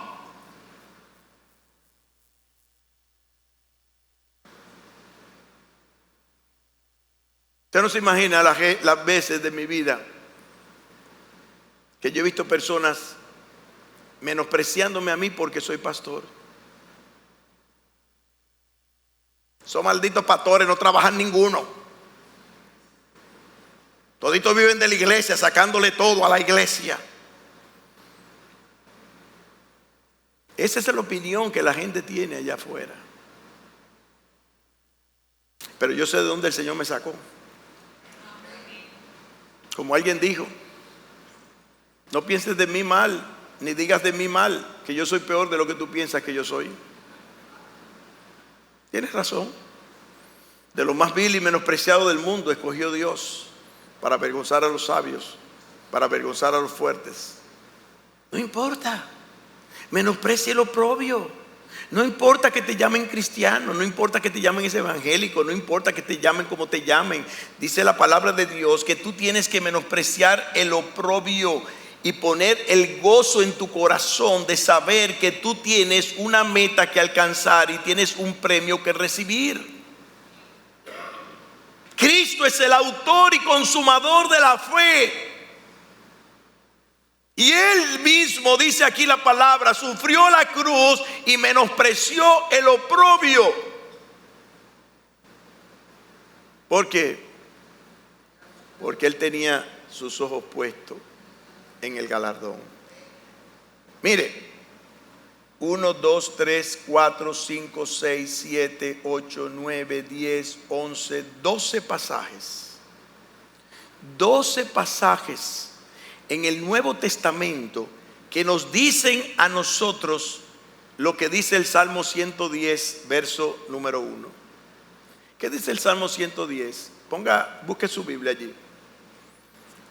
Usted no se imagina las veces de mi vida que yo he visto personas menospreciándome a mí porque soy pastor. Esos malditos pastores no trabajan ninguno. Toditos viven de la iglesia, sacándole todo a la iglesia. Esa es la opinión que la gente tiene allá afuera. Pero yo sé de dónde el Señor me sacó. Como alguien dijo, no pienses de mí mal, ni digas de mí mal, que yo soy peor de lo que tú piensas que yo soy. Tienes razón. De lo más vil y menospreciado del mundo escogió Dios para avergonzar a los sabios, para avergonzar a los fuertes. No importa, menosprecia el oprobio. No importa que te llamen cristiano, no importa que te llamen evangélico, no importa que te llamen como te llamen. Dice la palabra de Dios que tú tienes que menospreciar el oprobio y poner el gozo en tu corazón de saber que tú tienes una meta que alcanzar y tienes un premio que recibir. Cristo es el autor y consumador de la fe. Y Él mismo, dice aquí la palabra, sufrió la cruz y menospreció el oprobio. ¿Por qué? Porque Él tenía sus ojos puestos en el galardón. Mire, 1, 2, 3, 4, 5, 6, 7, 8, 9, 10, 11, 12 pasajes. 12 pasajes en el Nuevo Testamento que nos dicen a nosotros lo que dice el Salmo 110, verso número 1. ¿Qué dice el Salmo 110? Busque su Biblia allí.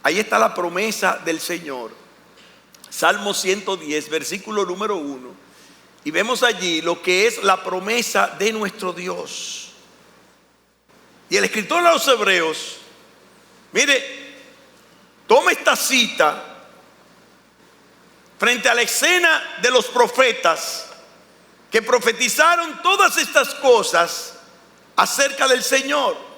Ahí está la promesa del Señor. Salmo 110, versículo número 1. Y vemos allí lo que es la promesa de nuestro Dios. Y el escritor a los Hebreos, mire, toma esta cita frente a la escena de los profetas que profetizaron todas estas cosas acerca del Señor.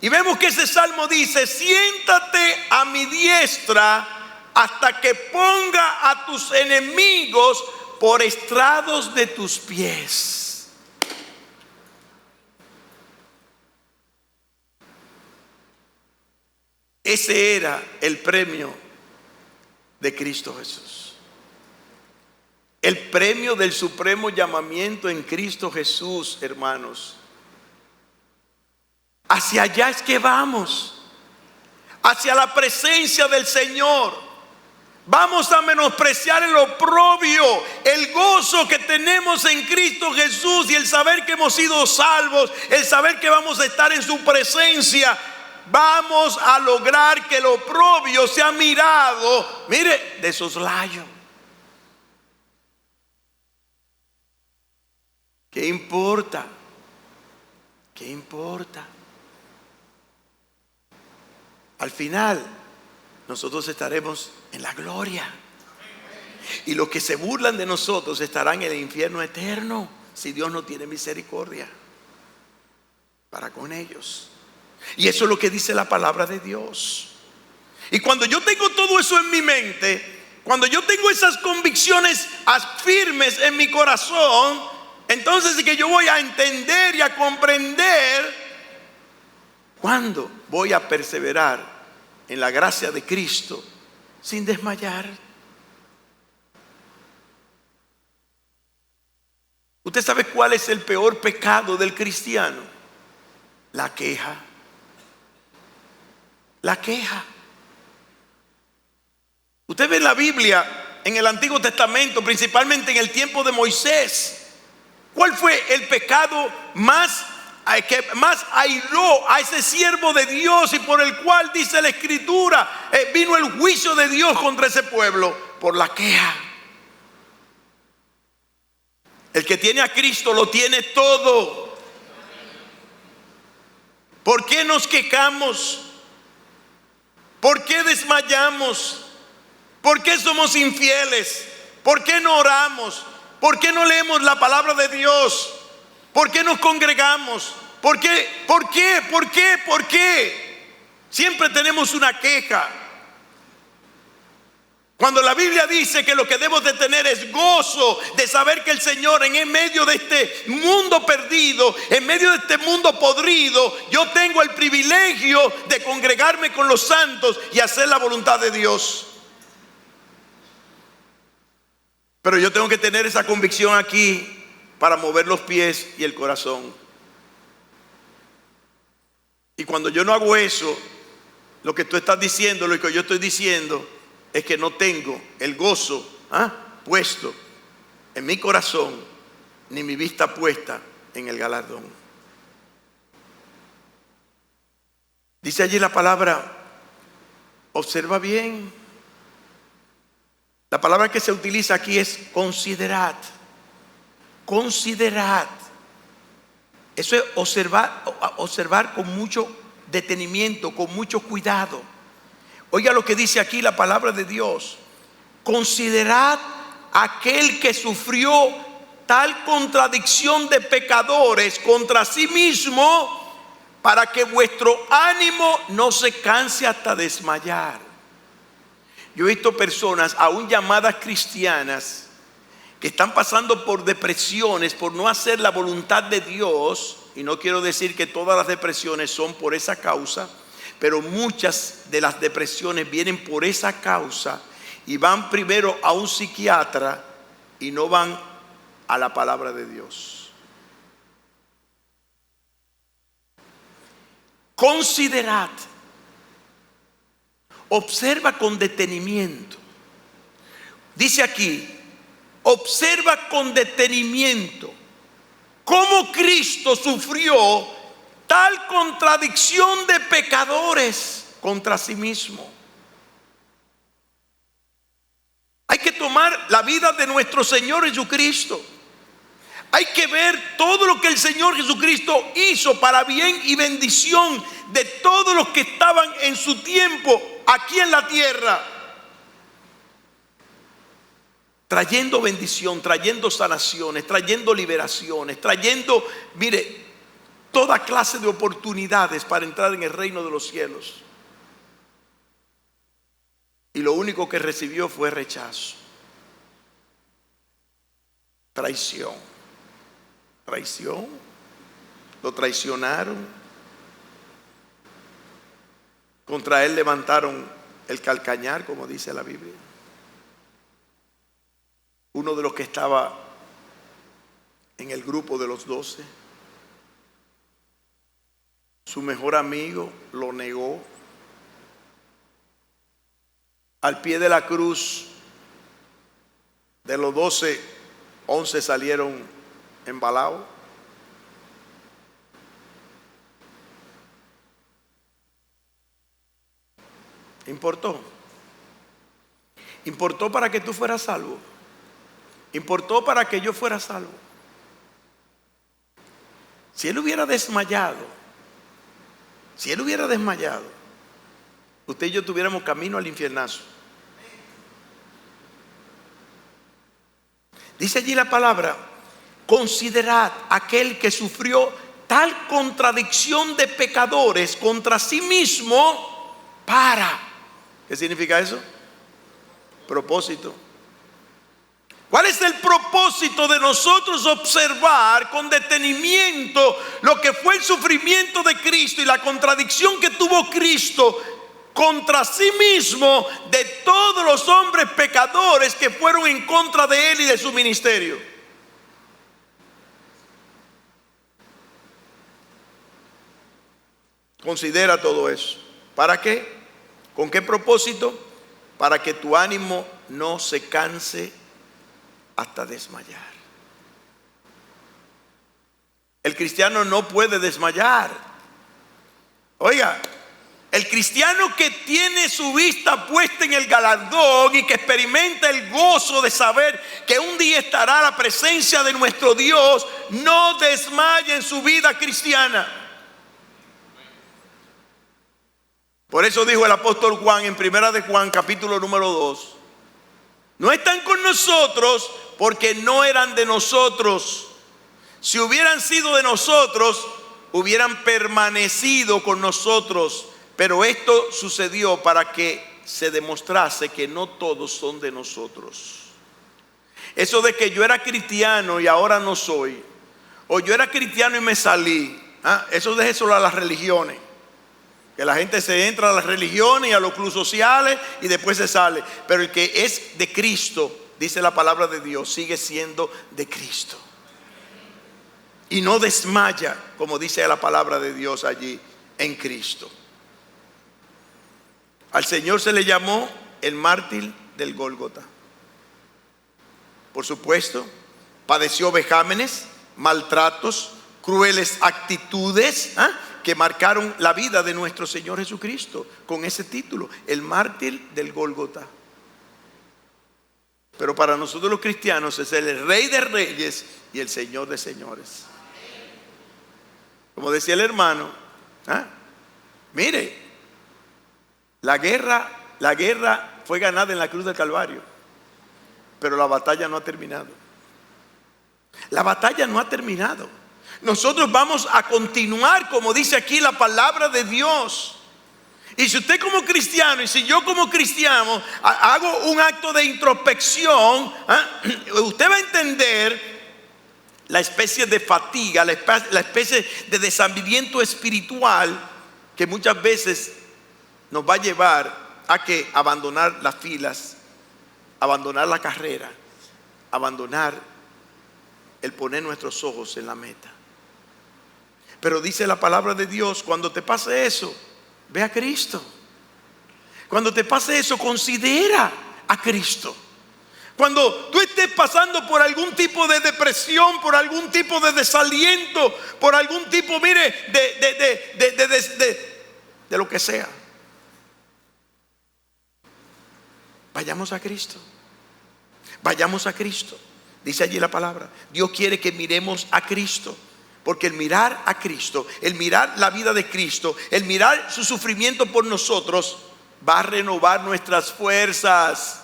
Y vemos que ese salmo dice: siéntate a mi diestra hasta que ponga a tus enemigos por estrados de tus pies. Ese era el premio de Cristo Jesús. El premio del supremo llamamiento en Cristo Jesús, hermanos. Hacia allá es que vamos, hacia la presencia del Señor. Vamos a menospreciar el oprobio, el gozo que tenemos en Cristo Jesús y el saber que hemos sido salvos, el saber que vamos a estar en su presencia. Vamos a lograr que el oprobio sea mirado, mire, de soslayo. ¿Qué importa? ¿Qué importa? Al final, nosotros estaremos en la gloria. Y los que se burlan de nosotros estarán en el infierno eterno, si Dios no tiene misericordia para con ellos. Y eso es lo que dice la palabra de Dios. Y cuando yo tengo todo eso en mi mente, cuando yo tengo esas convicciones firmes en mi corazón, entonces es que yo voy a entender y a comprender cuándo voy a perseverar en la gracia de Cristo sin desmayar. ¿Usted sabe cuál es el peor pecado del cristiano? La queja. La queja. Usted ve en la Biblia, en el Antiguo Testamento, principalmente en el tiempo de Moisés, ¿cuál fue el pecado que más airó a ese siervo de Dios y por el cual dice la Escritura, vino el juicio de Dios contra ese pueblo? Por la queja. El que tiene a Cristo lo tiene todo. ¿Por qué nos quejamos? ¿Por qué desmayamos? ¿Por qué somos infieles? ¿Por qué no oramos? ¿Por qué no leemos la palabra de Dios? ¿Por qué nos congregamos? ¿Por qué? ¿Por qué? ¿Por qué? ¿Por qué? Siempre tenemos una queja. Cuando la Biblia dice que lo que debemos de tener es gozo de saber que el Señor en medio de este mundo perdido, en medio de este mundo podrido, yo tengo el privilegio de congregarme con los santos y hacer la voluntad de Dios. Pero yo tengo que tener esa convicción aquí para mover los pies y el corazón. Y cuando yo no hago eso, lo que tú estás diciendo, lo que yo estoy diciendo, es que no tengo el gozo puesto en mi corazón, ni mi vista puesta en el galardón. Dice allí la palabra, observa bien. La palabra que se utiliza aquí es considerad. Considerad. Eso es observar con mucho detenimiento, con mucho cuidado. Oiga lo que dice aquí la palabra de Dios. Considerad aquel que sufrió tal contradicción de pecadores contra sí mismo, para que vuestro ánimo no se canse hasta desmayar. Yo he visto personas, aún llamadas cristianas, que están pasando por depresiones por no hacer la voluntad de Dios. Y no quiero decir que todas las depresiones son por esa causa, pero muchas de las depresiones vienen por esa causa y van primero a un psiquiatra y no van a la palabra de Dios. Considerad, observa con detenimiento. Dice aquí, observa con detenimiento cómo Cristo sufrió tal contradicción de pecadores contra sí mismo. Hay que tomar la vida de nuestro Señor Jesucristo. Hay que ver todo lo que el Señor Jesucristo hizo para bien y bendición de todos los que estaban en su tiempo aquí en la tierra, trayendo bendición, trayendo sanaciones, trayendo liberaciones, trayendo, mire, toda clase de oportunidades para entrar en el reino de los cielos. Y lo único que recibió fue rechazo, traición. Traición, lo traicionaron, contra él levantaron el calcañar, como dice la Biblia. Uno de los que estaba en el grupo de los 12, su mejor amigo lo negó. Al pie de la cruz, de los 12, 11 salieron embalados. Importó para que tú fueras salvo. Importó para que yo fuera salvo. Si él hubiera desmayado, usted y yo tuviéramos camino al infiernazo. Dice allí la palabra, considerad aquel que sufrió tal contradicción de pecadores contra sí mismo para, ¿qué significa eso? Propósito. ¿Cuál es el propósito de nosotros observar con detenimiento lo que fue el sufrimiento de Cristo y la contradicción que tuvo Cristo contra sí mismo de todos los hombres pecadores que fueron en contra de él y de su ministerio? Considera todo eso. ¿Para qué? ¿Con qué propósito? Para que tu ánimo no se canse hasta desmayar. El cristiano no puede desmayar. Oiga, el cristiano que tiene su vista puesta en el galardón y que experimenta el gozo de saber que un día estará a la presencia de nuestro Dios, no desmaya en su vida cristiana. Por eso dijo el apóstol Juan en Primera de Juan, capítulo número 2, no están con nosotros porque no eran de nosotros. Si hubieran sido de nosotros, hubieran permanecido con nosotros. Pero esto sucedió para que se demostrase que no todos son de nosotros. Eso de que yo era cristiano y ahora no soy, o yo era cristiano y me salí, eso déjeselo a las religiones. Que la gente se entra a las religiones y a los clubes sociales y después se sale. Pero el que es de Cristo, dice la palabra de Dios, sigue siendo de Cristo. Y no desmaya, como dice la palabra de Dios allí, en Cristo. Al Señor se le llamó el mártir del Gólgota. Por supuesto, padeció vejámenes, maltratos, crueles actitudes, que marcaron la vida de nuestro Señor Jesucristo con ese título, el mártir del Gólgota. Pero para nosotros los cristianos es el Rey de Reyes y el Señor de Señores. Como decía el hermano, mire, la guerra fue ganada en la cruz del Calvario, pero la batalla no ha terminado. La batalla no ha terminado. Nosotros vamos a continuar, como dice aquí la palabra de Dios. Y si usted como cristiano y si yo como cristiano hago un acto de introspección, usted va a entender la especie de fatiga, la especie de desanimamiento espiritual que muchas veces nos va a llevar a que abandonar las filas, abandonar la carrera, abandonar el poner nuestros ojos en la meta. Pero dice la palabra de Dios, cuando te pase eso, ve a Cristo. Cuando te pase eso, considera a Cristo. Cuando tú estés pasando por algún tipo de depresión, por algún tipo de desaliento, por algún tipo, mire, de lo que sea, vayamos a Cristo. Vayamos a Cristo. Dice allí la palabra, Dios quiere que miremos a Cristo. Porque el mirar a Cristo, el mirar la vida de Cristo, el mirar su sufrimiento por nosotros, va a renovar nuestras fuerzas.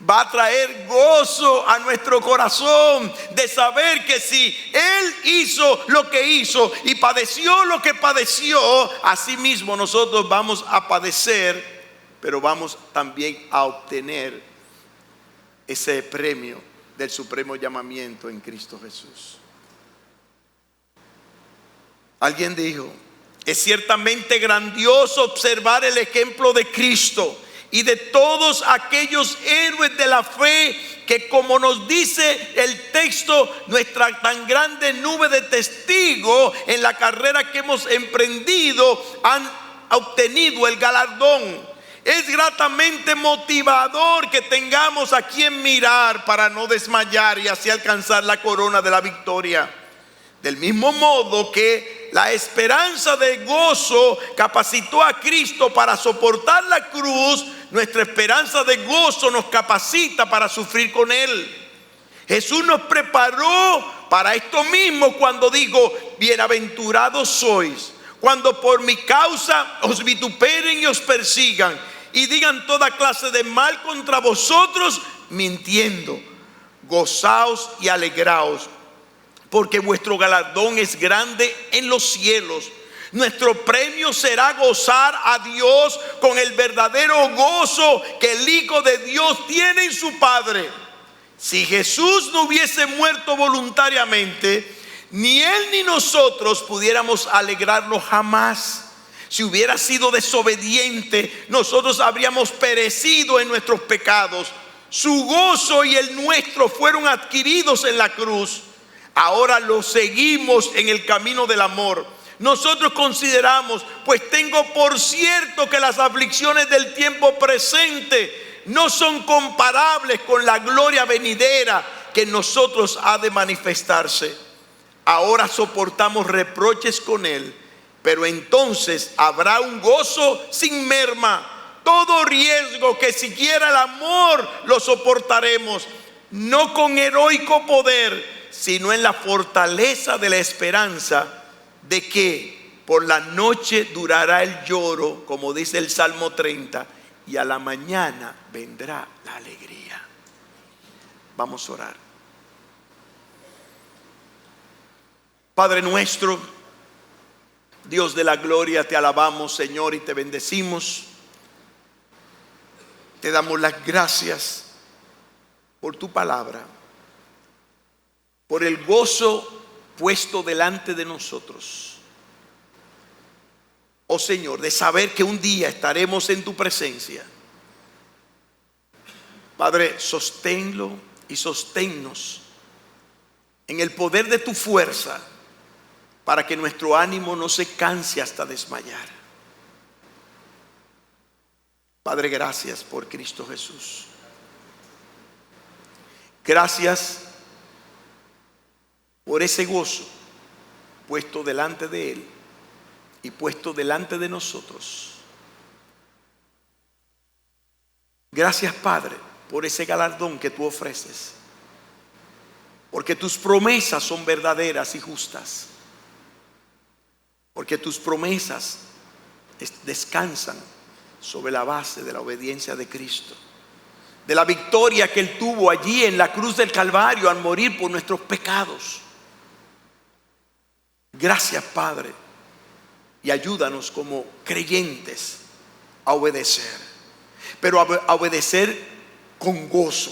Va a traer gozo a nuestro corazón de saber que si Él hizo lo que hizo y padeció lo que padeció, así mismo nosotros vamos a padecer, pero vamos también a obtener ese premio del supremo llamamiento en Cristo Jesús. Alguien dijo, es ciertamente grandioso observar el ejemplo de Cristo y de todos aquellos héroes de la fe que, como nos dice el texto, nuestra tan grande nube de testigos en la carrera que hemos emprendido han obtenido el galardón. Es gratamente motivador que tengamos a quien mirar para no desmayar y así alcanzar la corona de la victoria. Del mismo modo que la esperanza de gozo capacitó a Cristo para soportar la cruz, nuestra esperanza de gozo nos capacita para sufrir con Él. Jesús nos preparó para esto mismo cuando digo, bienaventurados sois, cuando por mi causa os vituperen y os persigan y digan toda clase de mal contra vosotros, mintiendo. Gozaos y alegraos, porque vuestro galardón es grande en los cielos. Nuestro premio será gozar a Dios con el verdadero gozo que el Hijo de Dios tiene en su Padre. Si Jesús no hubiese muerto voluntariamente, ni Él ni nosotros pudiéramos alegrarnos jamás. Si hubiera sido desobediente, nosotros habríamos perecido en nuestros pecados. Su gozo y el nuestro fueron adquiridos en la cruz. Ahora lo seguimos en el camino del amor, nosotros consideramos, pues tengo por cierto que las aflicciones del tiempo presente no son comparables con la gloria venidera que en nosotros ha de manifestarse. Ahora soportamos reproches con Él, pero entonces habrá un gozo sin merma. Todo riesgo que siquiera el amor lo soportaremos, no con heroico poder, sino en la fortaleza de la esperanza de que por la noche durará el lloro, como dice el Salmo 30, y a la mañana vendrá la alegría. Vamos a orar. Padre nuestro, Dios de la gloria, te alabamos, Señor, y te bendecimos. Te damos las gracias por tu palabra, por el gozo puesto delante de nosotros. Oh Señor, de saber que un día estaremos en tu presencia. Padre, sosténlo y sosténnos en el poder de tu fuerza, para que nuestro ánimo no se canse hasta desmayar. Padre, gracias por Cristo Jesús. Gracias por ese gozo puesto delante de Él y puesto delante de nosotros. Gracias, Padre, por ese galardón que tú ofreces, porque tus promesas son verdaderas y justas, porque tus promesas descansan sobre la base de la obediencia de Cristo, de la victoria que Él tuvo allí en la cruz del Calvario al morir por nuestros pecados. Gracias, Padre, y ayúdanos como creyentes a obedecer, pero a obedecer con gozo,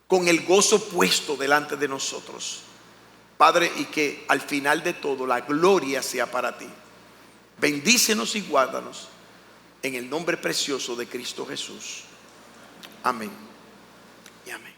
con el gozo puesto delante de nosotros, Padre, y que al final de todo la gloria sea para ti. Bendícenos y guárdanos en el nombre precioso de Cristo Jesús. Amén y amén.